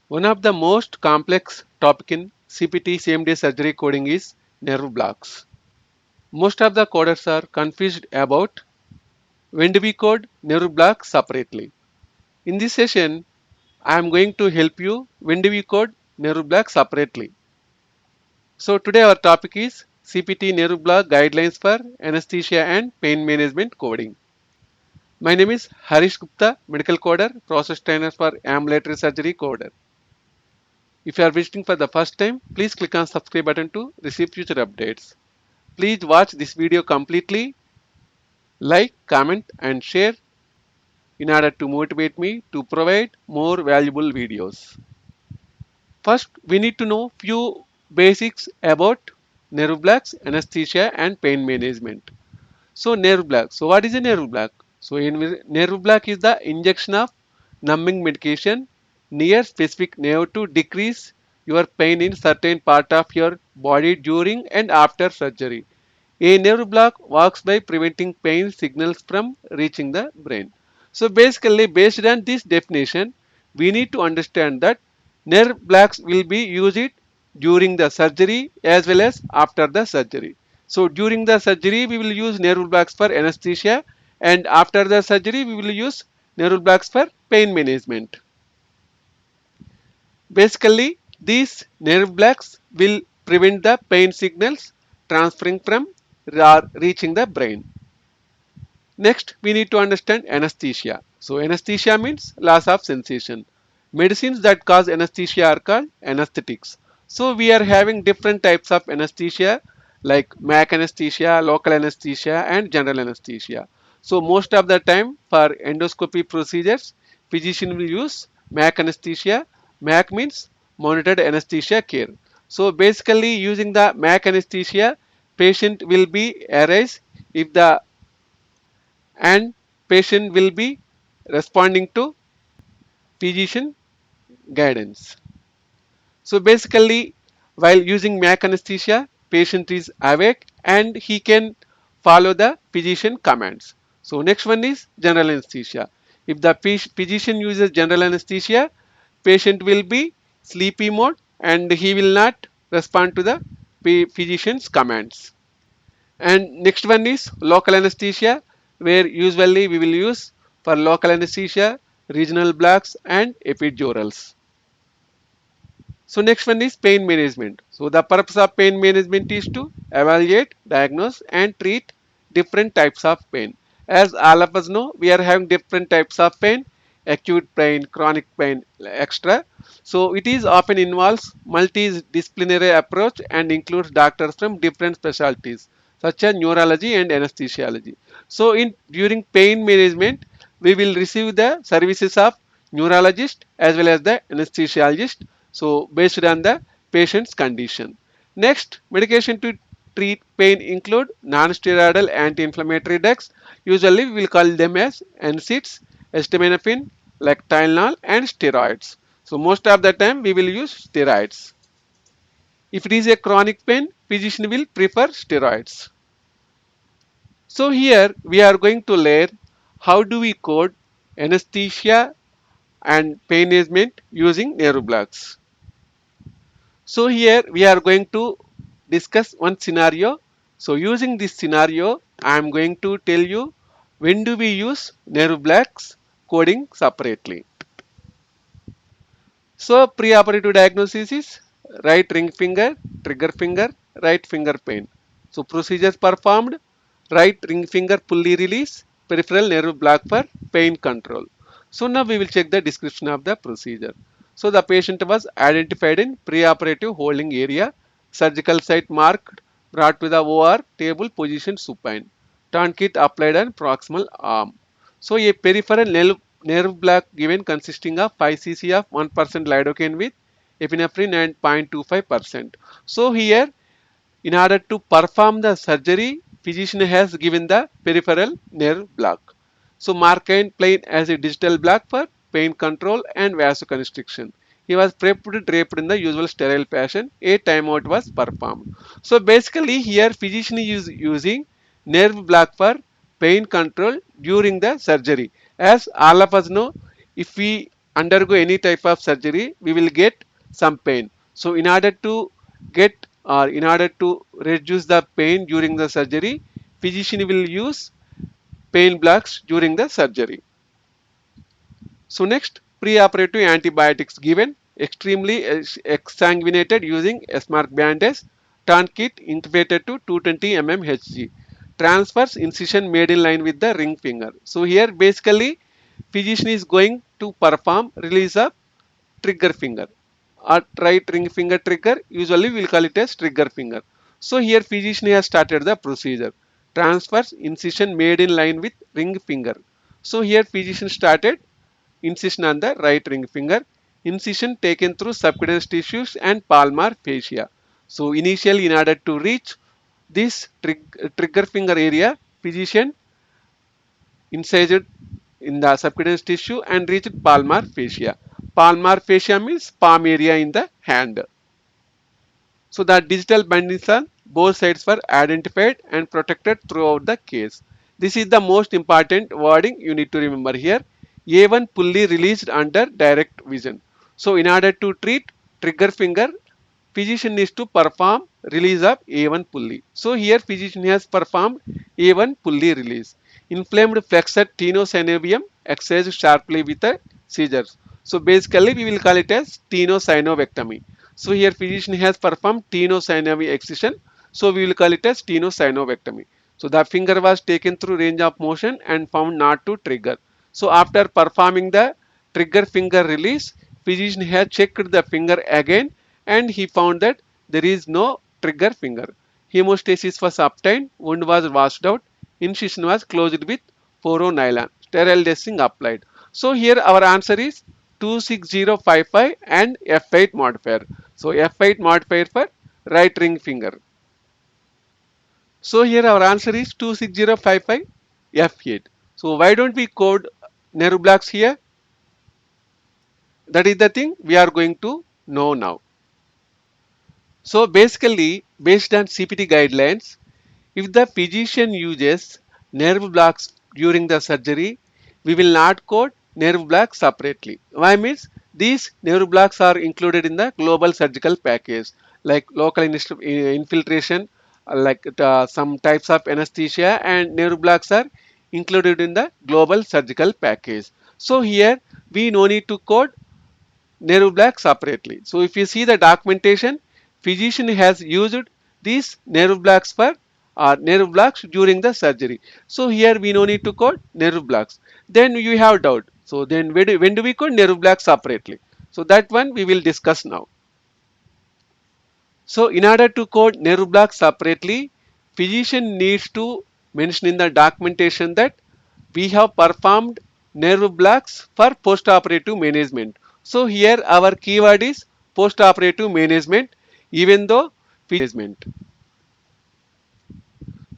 One of the most complex topic in CPT same day surgery coding is nerve blocks. Most of the coders are confused about when do we code nerve blocks separately. In this session, I am going to help you when do we code nerve blocks separately. So today our topic is CPT nerve block guidelines for anesthesia and pain management coding. My name is Harish Gupta, medical coder, process trainer for ambulatory surgery coder. If you are visiting for the first time, please click on subscribe button to receive future updates. Please watch this video completely, like, comment and share in order to motivate me to provide more valuable videos. First, we need to know few basics about nerve blocks, anesthesia and pain management. So nerve block. So what is a nerve block? So nerve block is the injection of numbing medication near specific nerve to decrease your pain in certain part of your body during and after surgery. A nerve block works by preventing pain signals from reaching the brain. So basically, based on this definition, we need to understand that nerve blocks will be used during the surgery as well as after the surgery. So during the surgery, we will use nerve blocks for anesthesia, and after the surgery, we will use nerve blocks for pain management. Basically, these nerve blocks will prevent the pain signals transferring from or reaching the brain. Next, we need to understand anesthesia. So, anesthesia means loss of sensation. Medicines that cause anesthesia are called anesthetics. So, we are having different types of anesthesia like MAC anesthesia, local anesthesia, and general anesthesia. So, most of the time for endoscopy procedures, physician will use MAC anesthesia. MAC means monitored anesthesia care. So, basically, using the MAC anesthesia, patient will be arise if the and patient will be responding to physician guidance. So basically, while using MAC anesthesia, patient is awake and he can follow the physician commands. So next one is general anesthesia. If the physician uses general anesthesia, patient will be sleepy mode and he will not respond to the physician's commands. And next one is local anesthesia, where usually we will use for local anesthesia, regional blocks and epidurals. So next one is pain management. So the purpose of pain management is to evaluate, diagnose and treat different types of pain. As all of us know, we are having different types of pain, acute pain, chronic pain, etc. So it is often involves multidisciplinary approach and includes doctors from different specialties such as neurology and anesthesiology. So in during pain management, we will receive the services of neurologist as well as the anesthesiologist, so based on the patient's condition. Next, medication to treat pain include non-steroidal anti-inflammatory drugs. Usually we will call them as NSAIDs, acetaminophen, like Tylenol and steroids. So most of the time we will use steroids. If it is a chronic pain, physician will prefer steroids. So here we are going to learn how do we code anesthesia and pain management using nerve blocks. So here we are going to discuss one scenario. So using this scenario, I am going to tell you when do we use nerve blocks coding separately. So preoperative diagnosis is right ring finger, trigger finger, right finger pain. So procedures performed, right ring finger pulley release, peripheral nerve block for pain control. So now we will check the description of the procedure. So the patient was identified in preoperative holding area, surgical site marked, brought to the OR, table position supine, tourniquet applied on proximal arm. So a peripheral nerve block given consisting of 5 cc of 1% lidocaine with epinephrine and 0.25%. So here in order to perform the surgery, physician has given the peripheral nerve block. So Markine plain as a digital block for pain control and vasoconstriction. He was draped in the usual sterile fashion. A timeout was performed. So basically here physician is using nerve block for pain control during the surgery. As all of us know, if we undergo any type of surgery, we will get some pain. So in order to get or in order to reduce the pain during the surgery, physician will use pain blocks during the surgery. So next, preoperative antibiotics given, extremely exsanguinated using SMARC bandage, tourniquet intubated to 220 mmHg. Transfers incision made in line with the ring finger. So here basically physician is going to perform release of trigger finger. At right ring finger trigger, usually we'll call it as trigger finger. So here physician has started the procedure. Transfers incision made in line with ring finger. So here physician started incision on the right ring finger. Incision taken through subcutaneous tissues and palmar fascia. So initially in order to reach this trigger finger area, physician incised in the subcutaneous tissue and reached palmar fascia. Palmar fascia means palm area in the hand. So the digital bindings on both sides were identified and protected throughout the case. This is the most important wording you need to remember here. A1 pulley released under direct vision. So in order to treat trigger finger, physician needs to perform release of A1 pulley. So here physician has performed A1 pulley release. Inflamed flexor tenosynovium excised sharply with a scissors. So basically we will call it as tenosynovectomy. So here physician has performed tenosynovial excision. So we will call it as tenosynovectomy. So the finger was taken through range of motion and found not to trigger. So after performing the trigger finger release, physician has checked the finger again and he found that there is no trigger finger. Hemostasis was obtained, wound was washed out, incision was closed with 4O nylon, sterile dressing applied. So here our answer is 26055 and F8 modifier. So F8 modifier for right ring finger. So here our answer is 26055 F8. So why don't we code nerve blocks here? That is the thing we are going to know now. So basically, based on CPT guidelines, if the physician uses nerve blocks during the surgery, we will not code nerve blocks separately. Why means these nerve blocks are included in the global surgical package, like local infiltration, like some types of anesthesia, and nerve blocks are included in the global surgical package. So here we no need to code nerve blocks separately. So if you see the documentation, physician has used these nerve blocks for nerve blocks during the surgery. So here we no need to code nerve blocks. Then you have doubt. So then when do we code nerve blocks separately? So that one we will discuss now. So in order to code nerve blocks separately, physician needs to mention in the documentation that we have performed nerve blocks for postoperative management. So here our keyword is postoperative management, even though management.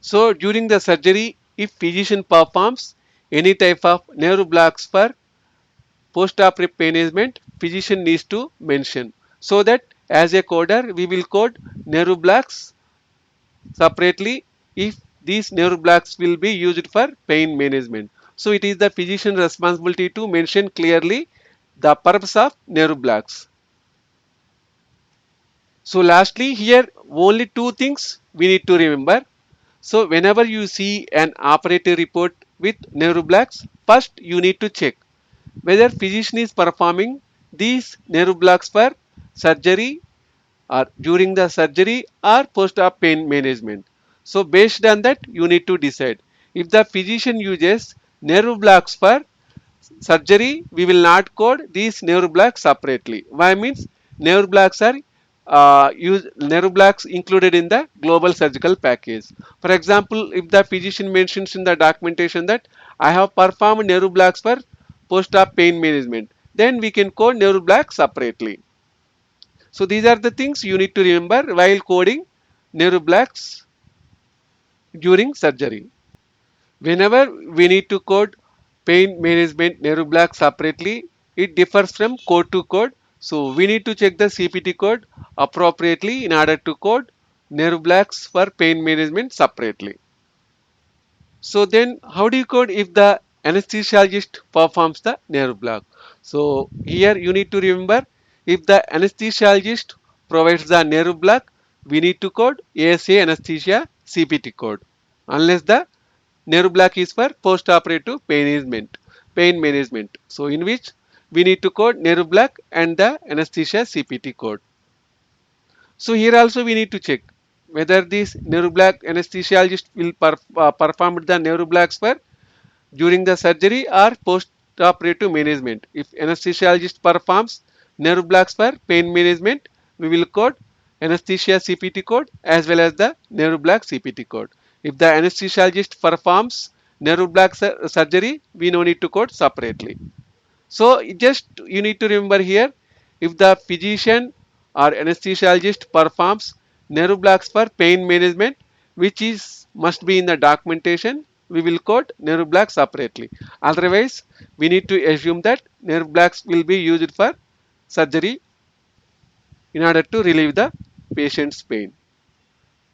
So during the surgery, if physician performs any type of nerve blocks for postoperative management, physician needs to mention. So that as a coder, we will code nerve blocks separately if these nerve blocks will be used for pain management. So it is the physician's responsibility to mention clearly the purpose of nerve blocks. So lastly here only two things we need to remember. So whenever you see an operative report with nerve blocks, first you need to check whether physician is performing these nerve blocks for surgery or during the surgery or post-op pain management. So based on that, you need to decide. If the physician uses nerve blocks for surgery, we will not code these nerve blocks separately. Why means nerve blocks are nerve blocks included in the global surgical package. For example, if the physician mentions in the documentation that I have performed nerve blocks for post-op pain management, then we can code nerve blocks separately. So these are the things you need to remember while coding nerve blocks during surgery. Whenever we need to code pain management nerve block separately, it differs from code to code. So we need to check the CPT code appropriately in order to code nerve blocks for pain management separately. So then how do you code if the anesthesiologist performs the nerve block? So here you need to remember, if the anesthesiologist provides the nerve block, we need to code ASA anesthesia CPT code, unless the nerve block is for post-operative pain management. So in which we need to code nerve block and the anesthesia CPT code. So here also we need to check whether this nerve block anesthesiologist will perform the nerve blocks for during the surgery or post-operative management. If anesthesiologist performs nerve blocks for pain management, we will code anesthesia CPT code as well as the nerve block CPT code. If the anesthesiologist performs nerve block surgery, we no need to code separately. So just you need to remember here, if the physician or anesthesiologist performs nerve blocks for pain management, which is must be in the documentation, we will quote nerve blocks separately. Otherwise, we need to assume that nerve blocks will be used for surgery in order to relieve the patient's pain.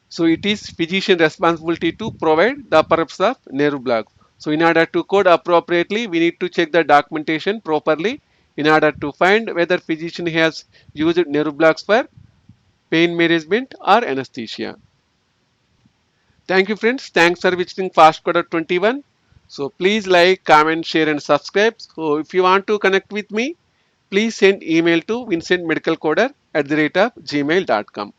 So it is physician responsibility to provide the purpose of nerve block. So in order to code appropriately, we need to check the documentation properly in order to find whether physician has used nerve blocks for pain management or anesthesia. Thank you friends. Thanks for visiting Fast Coder 21. So please like, comment, share and subscribe. So if you want to connect with me, please send email to vincentmedicalcoder@gmail.com.